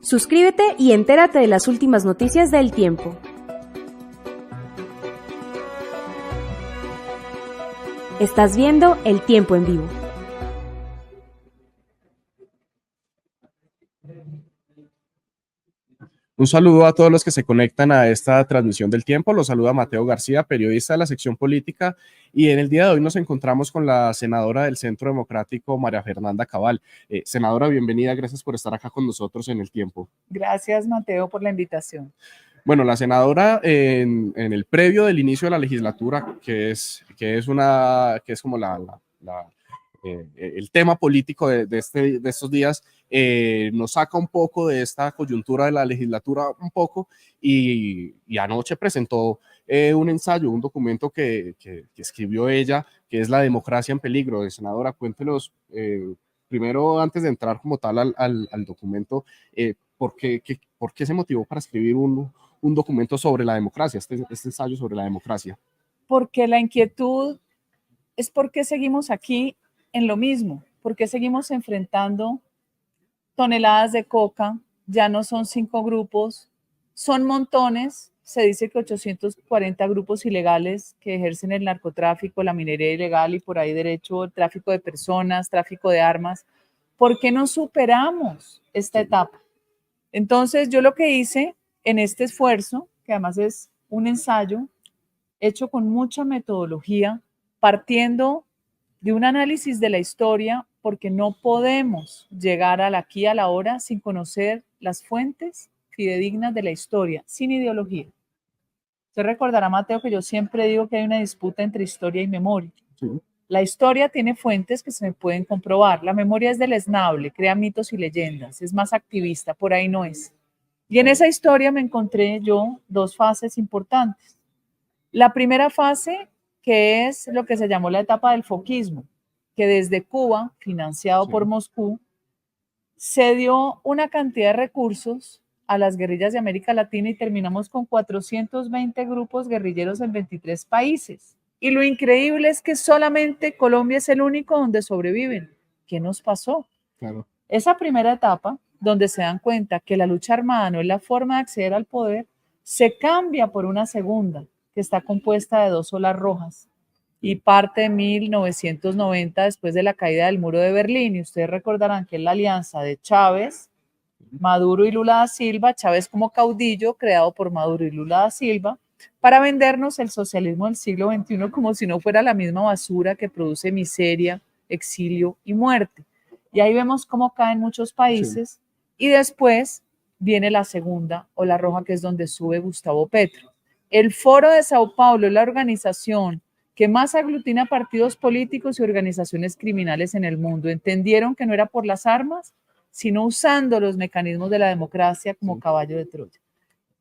Suscríbete y entérate de las últimas noticias del Tiempo. Estás viendo El Tiempo en Vivo. Un saludo a todos los que se conectan a esta transmisión del Tiempo. Los saluda Mateo García, periodista de la sección política, y en el día de hoy nos encontramos con la senadora del Centro Democrático, María Fernanda Cabal. Senadora, bienvenida, gracias por estar acá con nosotros en el Tiempo. Gracias, Mateo, por la invitación. Bueno, la senadora en el previo del inicio de la legislatura, que es como el tema político de estos días, nos saca un poco de esta coyuntura de la legislatura y anoche presentó un ensayo, un documento que escribió ella, que es La democracia en peligro. Senadora, cuéntenos primero, antes de entrar como tal al documento, ¿por qué se motivó para escribir un documento sobre la democracia, este ensayo sobre la democracia? Porque la inquietud es por qué seguimos aquí en lo mismo, por qué seguimos enfrentando toneladas de coca, ya no son 5 grupos, son montones, se dice que 840 grupos ilegales que ejercen el narcotráfico, la minería ilegal y por ahí derecho, el tráfico de personas, tráfico de armas. ¿Por qué no superamos esta etapa? Entonces yo lo que hice en este esfuerzo, que además es un ensayo hecho con mucha metodología, partiendo de un análisis de la historia, porque no podemos llegar al aquí, a la hora, sin conocer las fuentes fidedignas de la historia, sin ideología. Usted recordará, Mateo, que yo siempre digo que hay una disputa entre historia y memoria. Sí. La historia tiene fuentes que se pueden comprobar. La memoria es deleznable, crea mitos y leyendas, es más activista, por ahí no es. Y en esa historia me encontré yo 2 fases importantes. La primera fase, que es lo que se llamó la etapa del foquismo, que desde Cuba, financiado por Moscú, se dio una cantidad de recursos a las guerrillas de América Latina y terminamos con 420 grupos guerrilleros en 23 países. Y lo increíble es que solamente Colombia es el único donde sobreviven. ¿Qué nos pasó? Claro. Esa primera etapa, donde se dan cuenta que la lucha armada no es la forma de acceder al poder, se cambia por una segunda, que está compuesta de 2 olas rojas y parte de 1990 después de la caída del muro de Berlín. Y ustedes recordarán que es la alianza de Chávez, Maduro y Lula da Silva, Chávez como caudillo creado por Maduro y Lula da Silva, para vendernos el socialismo del siglo XXI como si no fuera la misma basura que produce miseria, exilio y muerte. Y ahí vemos cómo caen muchos países y después viene la segunda ola roja, que es donde sube Gustavo Petro. El Foro de Sao Paulo es la organización que más aglutina partidos políticos y organizaciones criminales en el mundo. Entendieron que no era por las armas, sino usando los mecanismos de la democracia como caballo de Troya.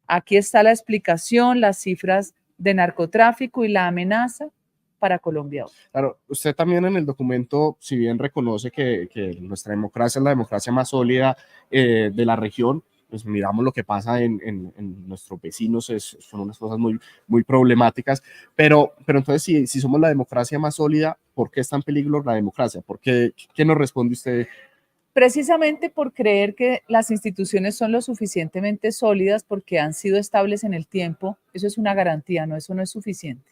Aquí está la explicación, las cifras de narcotráfico y la amenaza para Colombia. Claro, usted también en el documento, si bien reconoce que nuestra democracia es la democracia más sólida de la región, pues miramos lo que pasa en nuestros vecinos, son unas cosas muy problemáticas, pero entonces si somos la democracia más sólida, ¿por qué está en peligro la democracia? ¿Qué nos responde usted? Precisamente por creer que las instituciones son lo suficientemente sólidas porque han sido estables en el tiempo. Eso es una garantía, no, eso no es suficiente.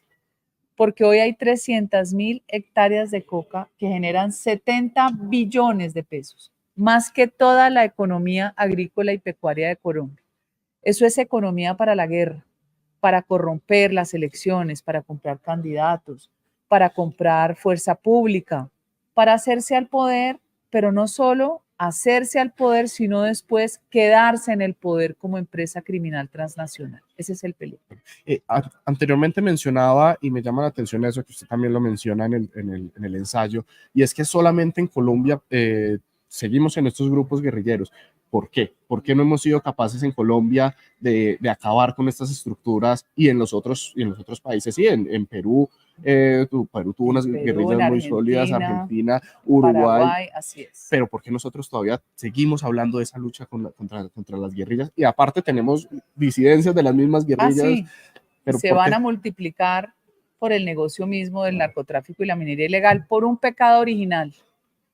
Porque hoy hay 300.000 hectáreas de coca que generan 70 billones de pesos, más que toda la economía agrícola y pecuaria de Colombia. Eso es economía para la guerra, para corromper las elecciones, para comprar candidatos, para comprar fuerza pública, para hacerse al poder, pero no solo hacerse al poder, sino después quedarse en el poder como empresa criminal transnacional. Ese es el peligro. Anteriormente mencionaba, y me llama la atención eso, que usted también lo menciona en el ensayo, y es que solamente en Colombia seguimos en estos grupos guerrilleros. ¿Por qué? ¿Por qué no hemos sido capaces en Colombia de acabar con estas estructuras y en los otros países? Sí, en Perú, Perú tuvo unas guerrillas muy sólidas, Argentina, Uruguay, Paraguay, así es. Pero ¿por qué nosotros todavía seguimos hablando de esa lucha contra las guerrillas? Y aparte tenemos disidencias de las mismas guerrillas. Sí. Pero se van a multiplicar por el negocio mismo del narcotráfico y la minería ilegal, por un pecado original,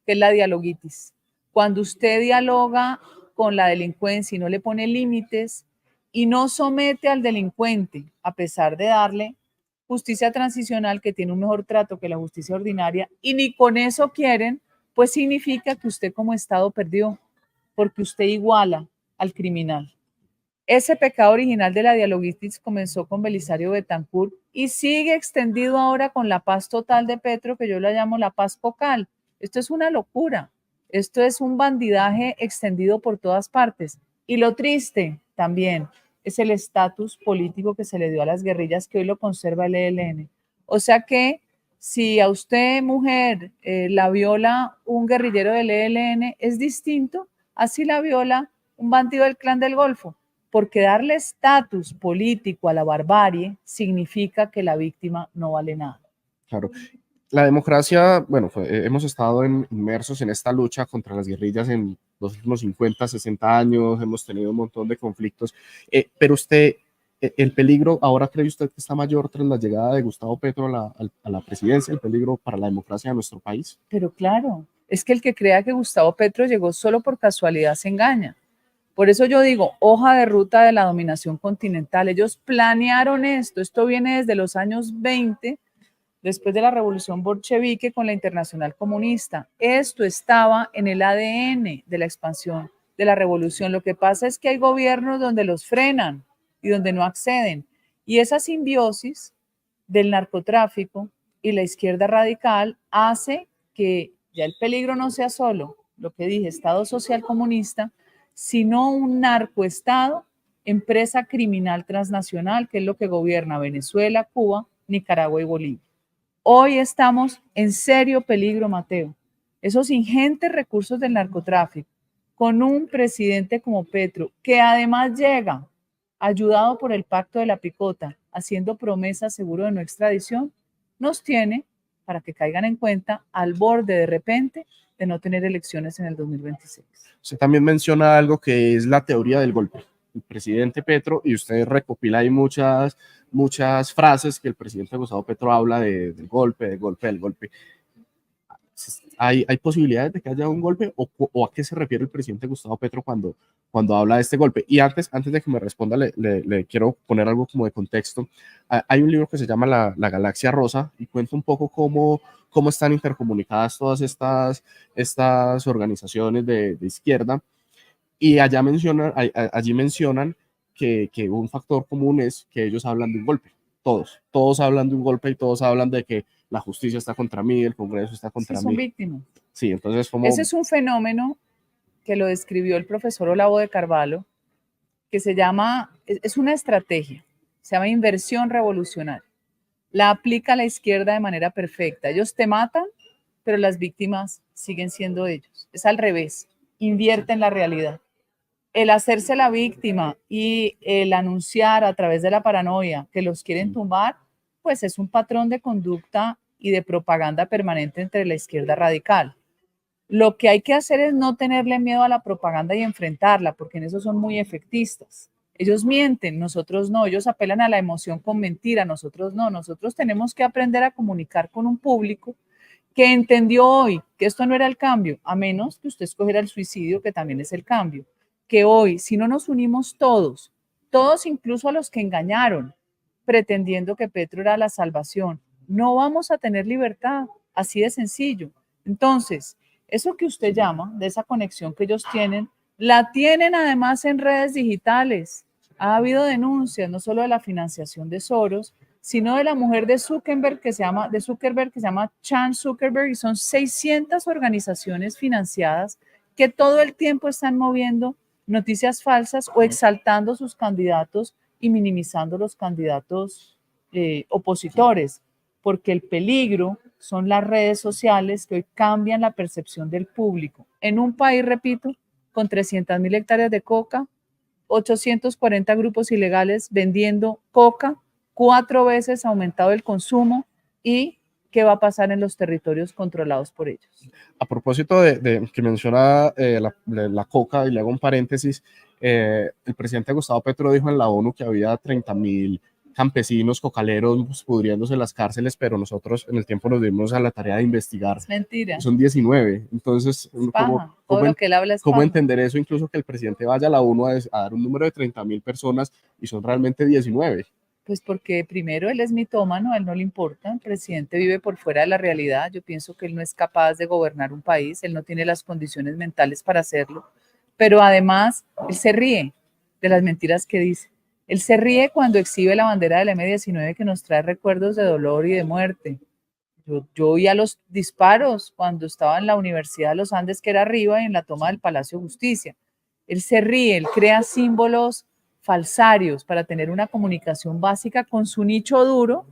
que es la dialoguitis. Cuando usted dialoga con la delincuencia y no le pone límites y no somete al delincuente, a pesar de darle justicia transicional que tiene un mejor trato que la justicia ordinaria, y ni con eso quieren, pues significa que usted como Estado perdió, porque usted iguala al criminal. Ese pecado original de la dialogitis comenzó con Belisario Betancourt y sigue extendido ahora con la paz total de Petro, que yo la llamo la paz focal. Esto es una locura. Esto es un bandidaje extendido por todas partes. Y lo triste también es el estatus político que se le dio a las guerrillas, que hoy lo conserva el ELN. O sea que si a usted, mujer, la viola un guerrillero del ELN, es distinto a si la viola un bandido del Clan del Golfo, porque darle estatus político a la barbarie significa que la víctima no vale nada. Claro. La democracia, bueno, hemos estado inmersos en esta lucha contra las guerrillas en los últimos 50, 60 años, hemos tenido un montón de conflictos, pero usted, el peligro, ahora cree usted que está mayor tras la llegada de Gustavo Petro a la presidencia, el peligro para la democracia de nuestro país. Pero claro, es que el que crea que Gustavo Petro llegó solo por casualidad se engaña. Por eso yo digo, hoja de ruta de la dominación continental. Ellos planearon esto viene desde los años 20, después de la revolución bolchevique con la Internacional Comunista. Esto estaba en el ADN de la expansión de la revolución. Lo que pasa es que hay gobiernos donde los frenan y donde no acceden. Y esa simbiosis del narcotráfico y la izquierda radical hace que ya el peligro no sea solo lo que dije, Estado social comunista, sino un narcoestado, empresa criminal transnacional, que es lo que gobierna Venezuela, Cuba, Nicaragua y Bolivia. Hoy estamos en serio peligro, Mateo. Esos ingentes recursos del narcotráfico, con un presidente como Petro, que además llega ayudado por el Pacto de la Picota, haciendo promesas seguro de no extradición, nos tiene, para que caigan en cuenta, al borde de repente de no tener elecciones en el 2026. Usted también menciona algo que es la teoría del golpe. El presidente Petro, y usted recopila ahí muchas frases que el presidente Gustavo Petro habla del golpe, del golpe, del golpe. ¿Hay posibilidades de que haya un golpe o a qué se refiere el presidente Gustavo Petro cuando habla de este golpe? Y antes de que me responda, le quiero poner algo como de contexto. Hay un libro que se llama La Galaxia Rosa y cuenta un poco cómo están intercomunicadas todas estas organizaciones de izquierda. Y allí mencionan que un factor común es que ellos hablan de un golpe. Todos hablan de un golpe y todos hablan de que la justicia está contra mí, el Congreso está contra mí. Son víctimas. Sí, entonces Ese es un fenómeno que lo describió el profesor Olavo de Carvalho, que se llama, es una estrategia, se llama inversión revolucionaria. La aplica la izquierda de manera perfecta. Ellos te matan, pero las víctimas siguen siendo ellos. Es al revés, invierte en la realidad. El hacerse la víctima y el anunciar a través de la paranoia que los quieren tumbar, pues es un patrón de conducta y de propaganda permanente entre la izquierda radical. Lo que hay que hacer es no tenerle miedo a la propaganda y enfrentarla, porque en eso son muy efectistas. Ellos mienten, nosotros no. Ellos apelan a la emoción con mentira, nosotros no. Nosotros tenemos que aprender a comunicar con un público que entendió hoy que esto no era el cambio, a menos que usted escogiera el suicidio, que también es el cambio. Que hoy, si no nos unimos todos incluso a los que engañaron, pretendiendo que Petro era la salvación, no vamos a tener libertad, así de sencillo. Entonces, eso que usted llama, de esa conexión que ellos tienen, la tienen además en redes digitales. Ha habido denuncias, no solo de la financiación de Soros, sino de la mujer de Zuckerberg que se llama Chan Zuckerberg, y son 600 organizaciones financiadas que todo el tiempo están moviendo noticias falsas o exaltando sus candidatos y minimizando los candidatos opositores, porque el peligro son las redes sociales que hoy cambian la percepción del público. En un país, repito, con 300.000 hectáreas de coca, 840 grupos ilegales vendiendo coca, 4 veces aumentado el consumo, y qué va a pasar en los territorios controlados por ellos. A propósito de que menciona la coca, y le hago un paréntesis, el presidente Gustavo Petro dijo en la ONU que había 30.000 campesinos, cocaleros, pues, pudriéndose en las cárceles, pero nosotros en el tiempo nos dimos a la tarea de investigar. Es mentira. Son 19. Entonces, Es paja. Todo lo que él habla es ¿cómo paja. entender eso? Incluso que el presidente vaya a la ONU a dar un número de 30.000 personas y son realmente 19. Pues porque primero él es mitómano, a él no le importa, el presidente vive por fuera de la realidad, yo pienso que él no es capaz de gobernar un país, él no tiene las condiciones mentales para hacerlo, pero además él se ríe de las mentiras que dice. Él se ríe cuando exhibe la bandera del M-19 que nos trae recuerdos de dolor y de muerte. Yo oía los disparos cuando estaba en la Universidad de los Andes, que era arriba, y en la toma del Palacio de Justicia. Él se ríe, él crea símbolos falsarios para tener una comunicación básica con su nicho duro.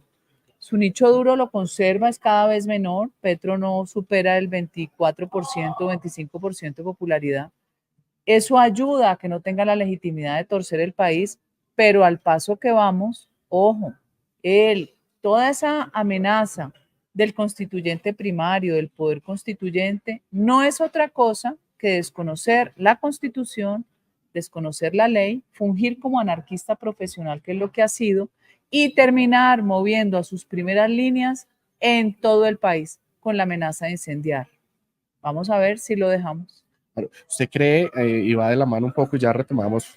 Su nicho duro lo conserva, es cada vez menor. Petro no supera el 24%, 25% de popularidad. Eso ayuda a que no tenga la legitimidad de torcer el país, pero al paso que vamos, ojo, toda esa amenaza del constituyente primario, del poder constituyente, no es otra cosa que desconocer la Constitución, desconocer la ley, fungir como anarquista profesional, que es lo que ha sido, y terminar moviendo a sus primeras líneas en todo el país con la amenaza de incendiar. Vamos a ver si lo dejamos. ¿Usted cree, y va de la mano un poco, ya retomamos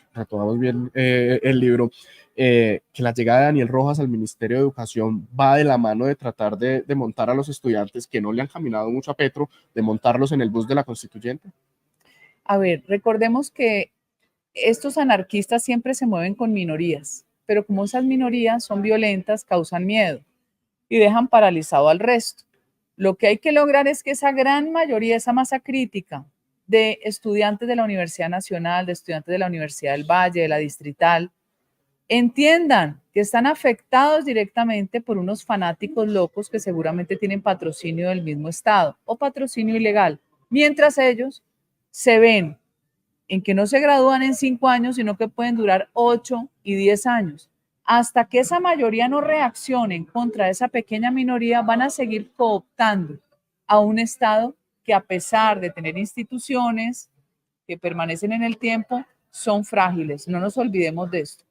bien el libro, que la llegada de Daniel Rojas al Ministerio de Educación va de la mano de tratar de montar a los estudiantes que no le han caminado mucho a Petro, de montarlos en el bus de la constituyente? A ver, recordemos que estos anarquistas siempre se mueven con minorías, pero como esas minorías son violentas, causan miedo y dejan paralizado al resto. Lo que hay que lograr es que esa gran mayoría, esa masa crítica de estudiantes de la Universidad Nacional, de estudiantes de la Universidad del Valle, de la Distrital, entiendan que están afectados directamente por unos fanáticos locos que seguramente tienen patrocinio del mismo Estado o patrocinio ilegal, mientras ellos se ven en que no se gradúan en 5 años, sino que pueden durar 8 y 10 años. Hasta que esa mayoría no reaccione en contra de esa pequeña minoría, van a seguir cooptando a un Estado que, a pesar de tener instituciones que permanecen en el tiempo, son frágiles. No nos olvidemos de esto.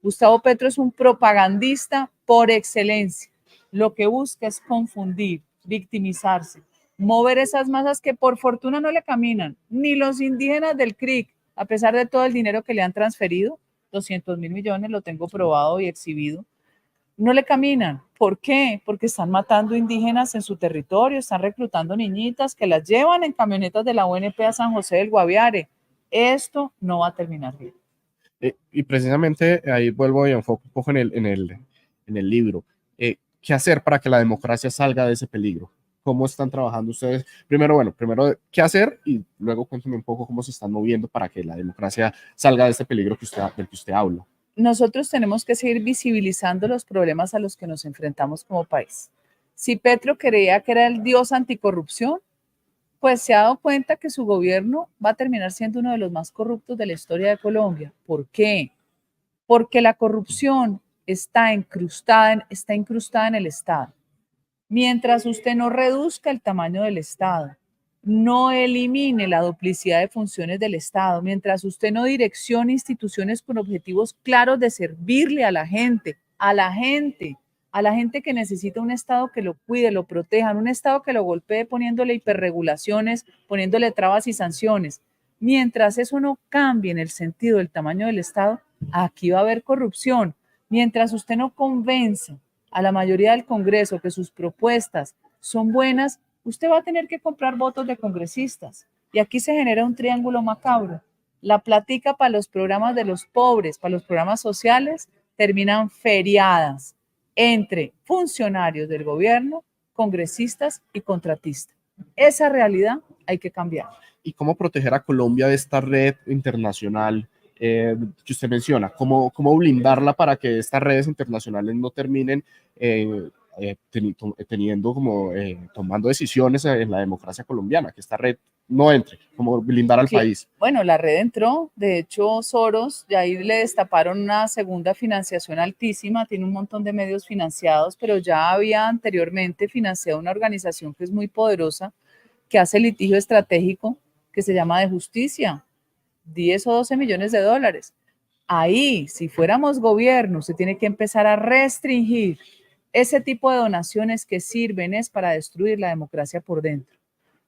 Gustavo Petro es un propagandista por excelencia. Lo que busca es confundir, victimizarse, mover esas masas que por fortuna no le caminan, ni los indígenas del CRIC, a pesar de todo el dinero que le han transferido, 200.000 millones, lo tengo probado y exhibido, no le caminan. ¿Por qué? Porque están matando indígenas en su territorio, están reclutando niñitas que las llevan en camionetas de la UNP a San José del Guaviare. Esto no va a terminar bien. Y precisamente ahí vuelvo y enfoco un poco en el libro. ¿Qué hacer para que la democracia salga de ese peligro? ¿Cómo están trabajando ustedes? Primero, ¿qué hacer? Y luego cuéntame un poco cómo se están moviendo para que la democracia salga de este peligro del que usted habla. Nosotros tenemos que seguir visibilizando los problemas a los que nos enfrentamos como país. Si Petro creía que era el dios anticorrupción, pues se ha dado cuenta que su gobierno va a terminar siendo uno de los más corruptos de la historia de Colombia. ¿Por qué? Porque la corrupción está incrustada en el Estado. Mientras usted no reduzca el tamaño del Estado, no elimine la duplicidad de funciones del Estado, mientras usted no direccione instituciones con objetivos claros de servirle a la gente, que necesita un Estado que lo cuide, lo proteja, no un Estado que lo golpee poniéndole hiperregulaciones, poniéndole trabas y sanciones. Mientras eso no cambie en el sentido del tamaño del Estado, aquí va a haber corrupción. Mientras usted no convenza a la mayoría del Congreso que sus propuestas son buenas, usted va a tener que comprar votos de congresistas. Y aquí se genera un triángulo macabro. La plática para los programas de los pobres, para los programas sociales, terminan feriadas entre funcionarios del gobierno, congresistas y contratistas. Esa realidad hay que cambiar. ¿Y cómo proteger a Colombia de esta red internacional que usted menciona? ¿Cómo blindarla para que estas redes internacionales no terminen tomando decisiones en la democracia colombiana, que esta red no entre, como blindar al país? Bueno, la red entró, de hecho Soros, de ahí le destaparon una segunda financiación altísima, tiene un montón de medios financiados, pero ya había anteriormente financiado una organización que es muy poderosa, que hace litigio estratégico, que se llama De Justicia, 10 o 12 millones de dólares. Ahí, si fuéramos gobierno, se tiene que empezar a restringir ese tipo de donaciones que sirven es para destruir la democracia por dentro.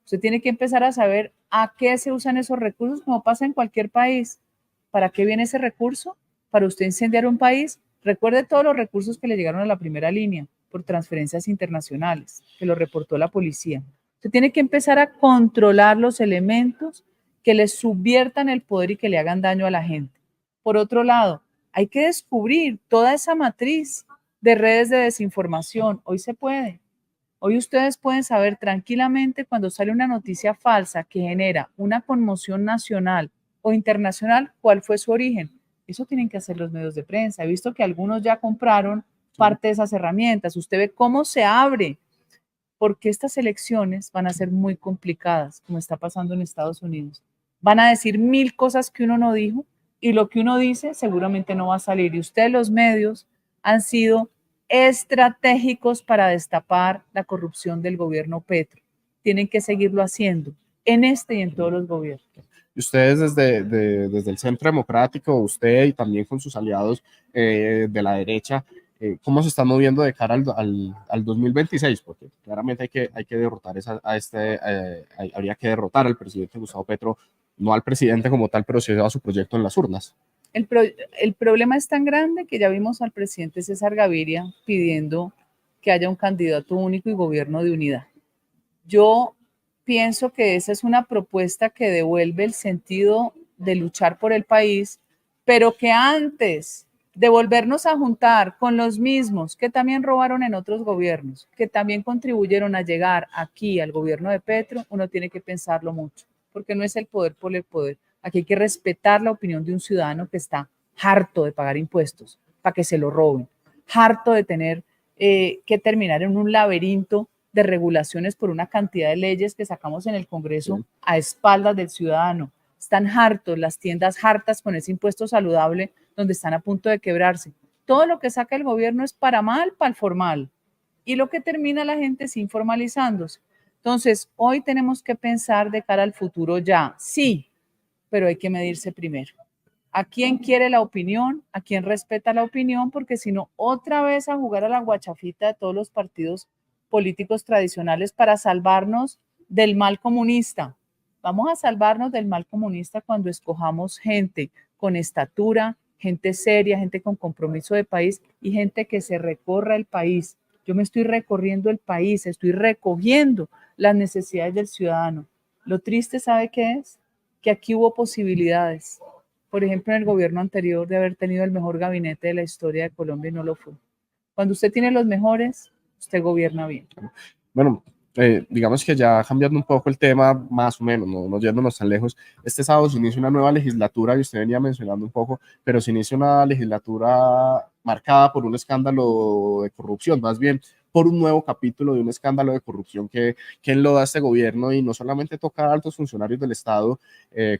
Usted tiene que empezar a saber a qué se usan esos recursos, como pasa en cualquier país. ¿Para qué viene ese recurso? Para usted incendiar un país. Recuerde todos los recursos que le llegaron a la primera línea por transferencias internacionales, que lo reportó la policía. Usted tiene que empezar a controlar los elementos que le subviertan el poder y que le hagan daño a la gente. Por otro lado, hay que descubrir toda esa matriz de redes de desinformación. Hoy se puede. Hoy ustedes pueden saber tranquilamente cuando sale una noticia falsa que genera una conmoción nacional o internacional, cuál fue su origen. Eso tienen que hacer los medios de prensa. He visto que algunos ya compraron parte de esas herramientas. Usted ve cómo se abre, porque estas elecciones van a ser muy complicadas, como está pasando en Estados Unidos. Van a decir 1000 cosas que uno no dijo y lo que uno dice seguramente no va a salir. Y ustedes, los medios, han sido estratégicos para destapar la corrupción del gobierno Petro. Tienen que seguirlo haciendo en este y en todos los gobiernos. Y ustedes desde el Centro Democrático, usted y también con sus aliados de la derecha, ¿cómo se están moviendo de cara al 2026? Porque claramente hay que derrotar habría que derrotar al presidente Gustavo Petro, no al presidente como tal, pero sí a su proyecto en las urnas. El problema es tan grande que ya vimos al presidente César Gaviria pidiendo que haya un candidato único y gobierno de unidad. Yo pienso que esa es una propuesta que devuelve el sentido de luchar por el país, pero que antes de volvernos a juntar con los mismos que también robaron en otros gobiernos, que también contribuyeron a llegar aquí al gobierno de Petro, uno tiene que pensarlo mucho, porque no es el poder por el poder. Aquí hay que respetar la opinión de un ciudadano que está harto de pagar impuestos para que se lo roben, harto de tener que terminar en un laberinto de regulaciones por una cantidad de leyes que sacamos en el Congreso a espaldas del ciudadano. Están hartos, las tiendas hartas con ese impuesto saludable donde están a punto de quebrarse. Todo lo que saca el gobierno es para mal, para el formal. Y lo que termina la gente es informalizándose. Entonces, hoy tenemos que pensar de cara al futuro ya. Sí, pero hay que medirse primero. ¿A quién quiere la opinión? ¿A quién respeta la opinión? Porque si no, otra vez a jugar a la guachafita de todos los partidos políticos tradicionales para salvarnos del mal comunista. Vamos a salvarnos del mal comunista cuando escojamos gente con estatura, gente seria, gente con compromiso de país y gente que se recorra el país. Yo me estoy recorriendo el país, estoy recogiendo las necesidades del ciudadano. Lo triste, ¿sabe qué es? Que aquí hubo posibilidades. Por ejemplo, en el gobierno anterior de haber tenido el mejor gabinete de la historia de Colombia y no lo fue. Cuando usted tiene los mejores, usted gobierna bien. Bueno, digamos que ya cambiando un poco el tema, más o menos, no yéndonos tan lejos, este sábado se inicia una nueva legislatura y usted venía mencionando un poco, pero se inicia una legislatura marcada por un escándalo de corrupción, más bien por un nuevo capítulo de un escándalo de corrupción que enloda a este gobierno y no solamente toca a altos funcionarios del Estado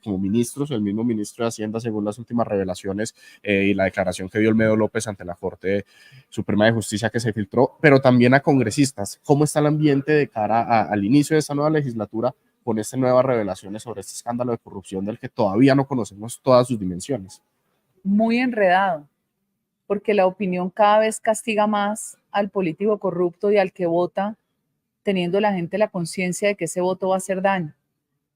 como ministros, el mismo ministro de Hacienda según las últimas revelaciones y la declaración que dio Olmedo López ante la Corte Suprema de Justicia que se filtró, pero también a congresistas. ¿Cómo está el ambiente de cara al inicio de esta nueva legislatura con estas nuevas revelaciones sobre este escándalo de corrupción del que todavía no conocemos todas sus dimensiones? Muy enredado, porque la opinión cada vez castiga más al político corrupto y al que vota, teniendo la gente la conciencia de que ese voto va a hacer daño.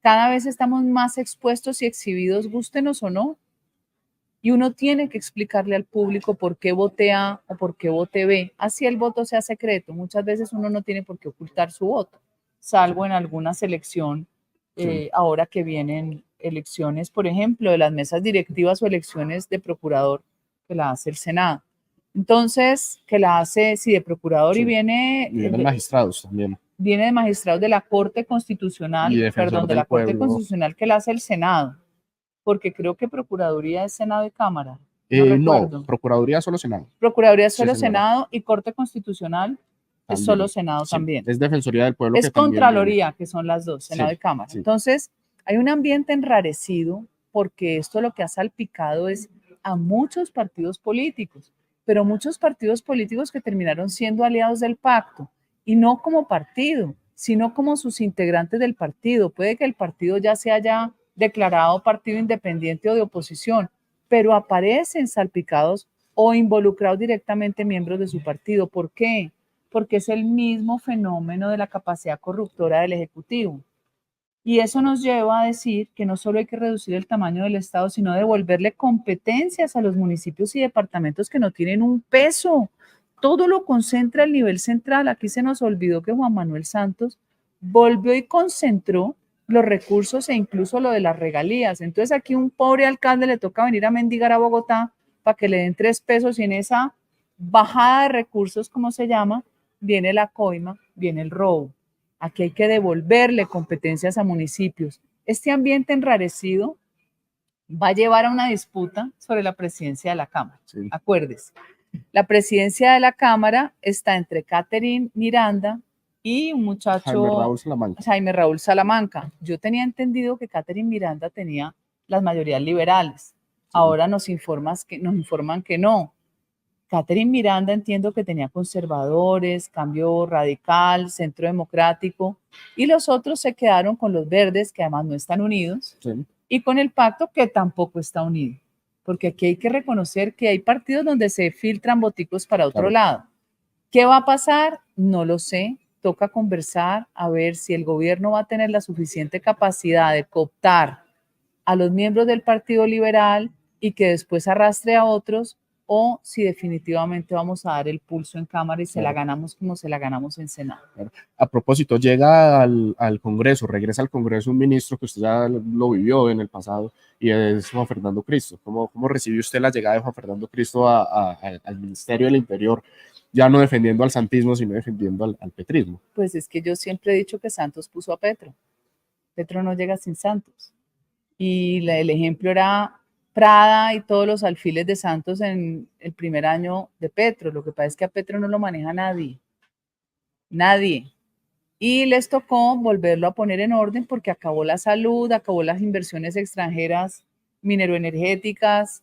Cada vez estamos más expuestos y exhibidos, gústenos o no, y uno tiene que explicarle al público por qué vote A o por qué vote B, así el voto sea secreto. Muchas veces uno no tiene por qué ocultar su voto, salvo en alguna selección, ahora que vienen elecciones, por ejemplo, de las mesas directivas o elecciones de procurador, que la hace el Senado. Entonces, que la hace, sí, de procurador y viene... Y vienen magistrados también. Viene de magistrados de la Corte Constitucional, de la Corte Constitucional que la hace el Senado, porque creo que Procuraduría es Senado y Cámara. No, Procuraduría solo Senado. Procuraduría es solo Senado y Corte Constitucional es solo Senado también. Es Defensoría del Pueblo. Es Contraloría, que son las dos, Senado y Cámara. Entonces, hay un ambiente enrarecido porque esto lo que ha salpicado es a muchos partidos políticos, pero muchos partidos políticos que terminaron siendo aliados del pacto y no como partido, sino como sus integrantes del partido. Puede que el partido ya se haya declarado partido independiente o de oposición, pero aparecen salpicados o involucrados directamente miembros de su partido. ¿Por qué? Porque es el mismo fenómeno de la capacidad corruptora del Ejecutivo. Y eso nos lleva a decir que no solo hay que reducir el tamaño del Estado, sino devolverle competencias a los municipios y departamentos que no tienen un peso. Todo lo concentra al nivel central. Aquí se nos olvidó que Juan Manuel Santos volvió y concentró los recursos e incluso lo de las regalías. Entonces aquí un pobre alcalde le toca venir a mendigar a Bogotá para que le den 3 pesos y en esa bajada de recursos, como se llama, viene la coima, viene el robo. Aquí hay que devolverle competencias a municipios. Este ambiente enrarecido va a llevar a una disputa sobre la presidencia de la Cámara. Sí. Acuérdese, la presidencia de la Cámara está entre Catherine Miranda y un muchacho, Jaime Raúl Salamanca. Yo tenía entendido que Catherine Miranda tenía las mayorías liberales. Sí. Ahora nos informan que no. Catherine Miranda entiendo que tenía conservadores, Cambio Radical, Centro Democrático, y los otros se quedaron con los verdes, que además no están unidos, sí, y con el pacto, que tampoco está unido. Porque aquí hay que reconocer que hay partidos donde se filtran boticos para otro lado. ¿Qué va a pasar? No lo sé. Toca conversar a ver si el gobierno va a tener la suficiente capacidad de cooptar a los miembros del Partido Liberal y que después arrastre a otros, o si definitivamente vamos a dar el pulso en Cámara y se la ganamos como se la ganamos en Senado. A propósito, llega al Congreso, regresa al Congreso un ministro que usted ya lo vivió en el pasado, y es Juan Fernando Cristo. ¿Cómo recibió usted la llegada de Juan Fernando Cristo al Ministerio del Interior, ya no defendiendo al santismo, sino defendiendo al petrismo? Pues es que yo siempre he dicho que Santos puso a Petro. Petro no llega sin Santos. Y el ejemplo era Prada y todos los alfiles de Santos en el primer año de Petro. Lo que pasa es que a Petro no lo maneja nadie. Nadie. Y les tocó volverlo a poner en orden porque acabó la salud, acabó las inversiones extranjeras mineroenergéticas,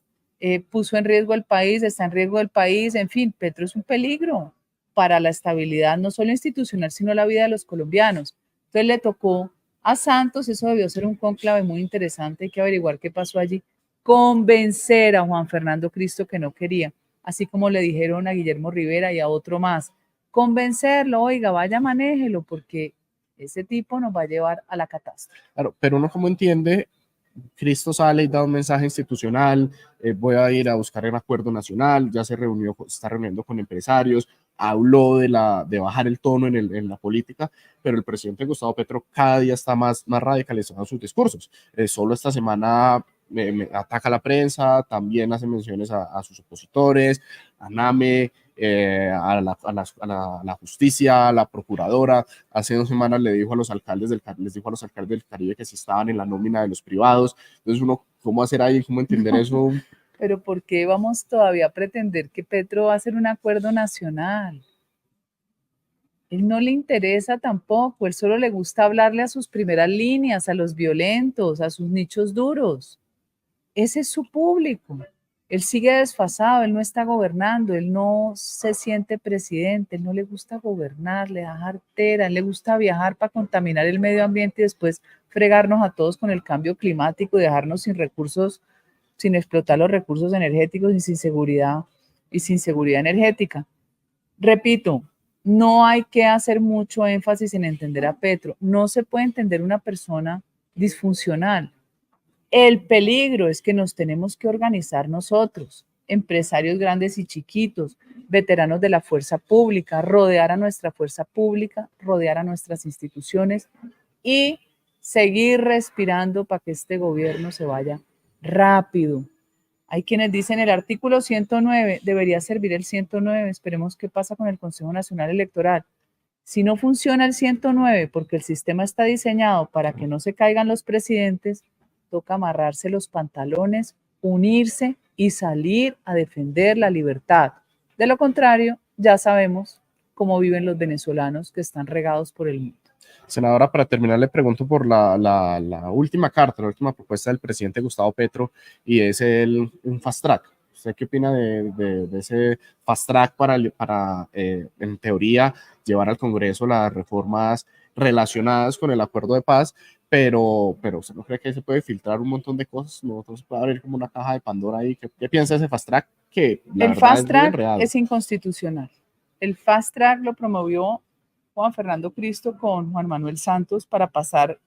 puso en riesgo el país, está en riesgo el país. En fin, Petro es un peligro para la estabilidad, no solo institucional, sino la vida de los colombianos. Entonces le tocó a Santos, eso debió ser un cónclave muy interesante, hay que averiguar qué pasó allí, convencer a Juan Fernando Cristo que no quería, así como le dijeron a Guillermo Rivera y a otro más, convencerlo, oiga, vaya, manéjelo, porque ese tipo nos va a llevar a la catástrofe. Claro, pero uno como entiende, Cristo sale y da un mensaje institucional, voy a ir a buscar un acuerdo nacional, ya se está reuniendo con empresarios, habló de bajar el tono en la política, pero el presidente Gustavo Petro cada día está más radicalizado en sus discursos. Solo esta semana ataca a la prensa, también hace menciones a sus opositores, a NAME, a la justicia, a la procuradora. Hace 2 semanas les dijo a los alcaldes del Caribe que si estaban en la nómina de los privados. Entonces uno, ¿cómo hacer ahí? ¿Cómo entender eso? Pero ¿por qué vamos todavía a pretender que Petro va a hacer un acuerdo nacional? Él no le interesa tampoco, él solo le gusta hablarle a sus primeras líneas, a los violentos, a sus nichos duros. Ese es su público. Él sigue desfasado, él no está gobernando, él no se siente presidente, él no le gusta gobernar, le da jartera, él le gusta viajar para contaminar el medio ambiente y después fregarnos a todos con el cambio climático y dejarnos sin recursos, sin explotar los recursos energéticos y sin seguridad energética. Repito, no hay que hacer mucho énfasis en entender a Petro. No se puede entender una persona disfuncional. El peligro es que nos tenemos que organizar nosotros, empresarios grandes y chiquitos, veteranos de la fuerza pública, rodear a nuestra fuerza pública, rodear a nuestras instituciones y seguir respirando para que este gobierno se vaya rápido. Hay quienes dicen el artículo 109, debería servir el 109, esperemos qué pasa con el Consejo Nacional Electoral. Si no funciona el 109 porque el sistema está diseñado para que no se caigan los presidentes, toca amarrarse los pantalones, unirse y salir a defender la libertad. De lo contrario, ya sabemos cómo viven los venezolanos que están regados por el mundo. Senadora, para terminar, le pregunto por la última carta, la última propuesta del presidente Gustavo Petro, y es un fast track. ¿Usted qué opina de ese fast track para en teoría, llevar al Congreso las reformas relacionadas con el acuerdo de paz, pero ¿usted no cree que se puede filtrar un montón de cosas? ¿No se puede abrir como una caja de Pandora ahí? ¿Qué piensa ese fast track? Que la el verdad fast es muy track enredado. es inconstitucional. El fast track lo promovió Juan Fernando Cristo con Juan Manuel Santos para pasar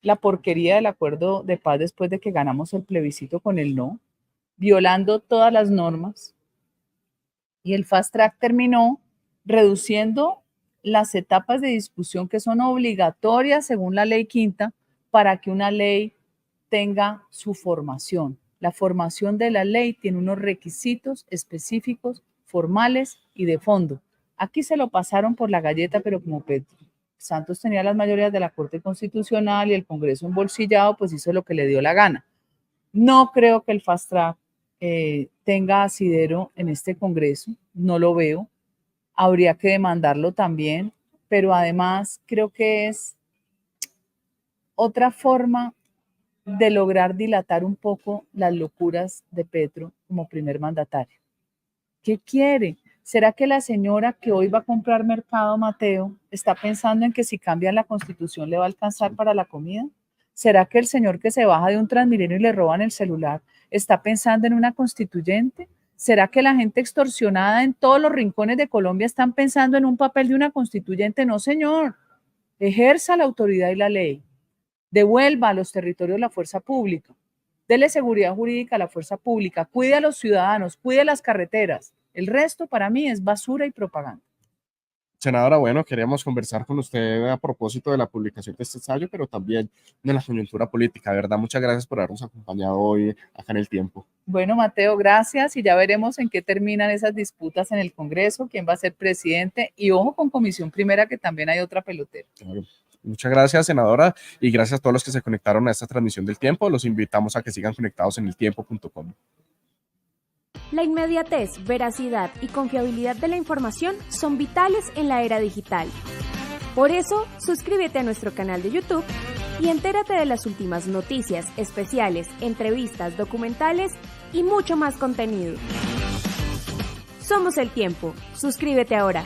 la porquería del acuerdo de paz después de que ganamos el plebiscito con el no, violando todas las normas. Y el fast track terminó reduciendo las etapas de discusión que son obligatorias según la ley quinta para que una ley tenga su formación. La formación de la ley tiene unos requisitos específicos, formales y de fondo. Aquí se lo pasaron por la galleta, pero como Pedro Santos tenía las mayorías de la Corte Constitucional y el Congreso embolsillado, pues hizo lo que le dio la gana. No creo que el fast track tenga asidero en este Congreso, no lo veo. Habría que demandarlo también, pero además creo que es otra forma de lograr dilatar un poco las locuras de Petro como primer mandatario. ¿Qué quiere? ¿Será que la señora que hoy va a comprar mercado, Mateo, está pensando en que si cambian la Constitución le va a alcanzar para la comida? ¿Será que el señor que se baja de un Transmilenio y le roban el celular está pensando en una constituyente? ¿Será que la gente extorsionada en todos los rincones de Colombia están pensando en un papel de una constituyente? No, señor. Ejerza la autoridad y la ley. Devuelva a los territorios la fuerza pública. Dele seguridad jurídica a la fuerza pública. Cuide a los ciudadanos, cuide las carreteras. El resto para mí es basura y propaganda. Senadora, bueno, queríamos conversar con usted a propósito de la publicación de este ensayo, pero también de la coyuntura política, ¿verdad? Muchas gracias por habernos acompañado hoy acá en El Tiempo. Bueno, Mateo, gracias y ya veremos en qué terminan esas disputas en el Congreso, quién va a ser presidente y ojo con Comisión Primera que también hay otra pelotera. Claro. Muchas gracias, senadora, y gracias a todos los que se conectaron a esta transmisión del Tiempo. Los invitamos a que sigan conectados en eltiempo.com. La inmediatez, veracidad y confiabilidad de la información son vitales en la era digital. Por eso, suscríbete a nuestro canal de YouTube y entérate de las últimas noticias, especiales, entrevistas, documentales y mucho más contenido. Somos El Tiempo. Suscríbete ahora.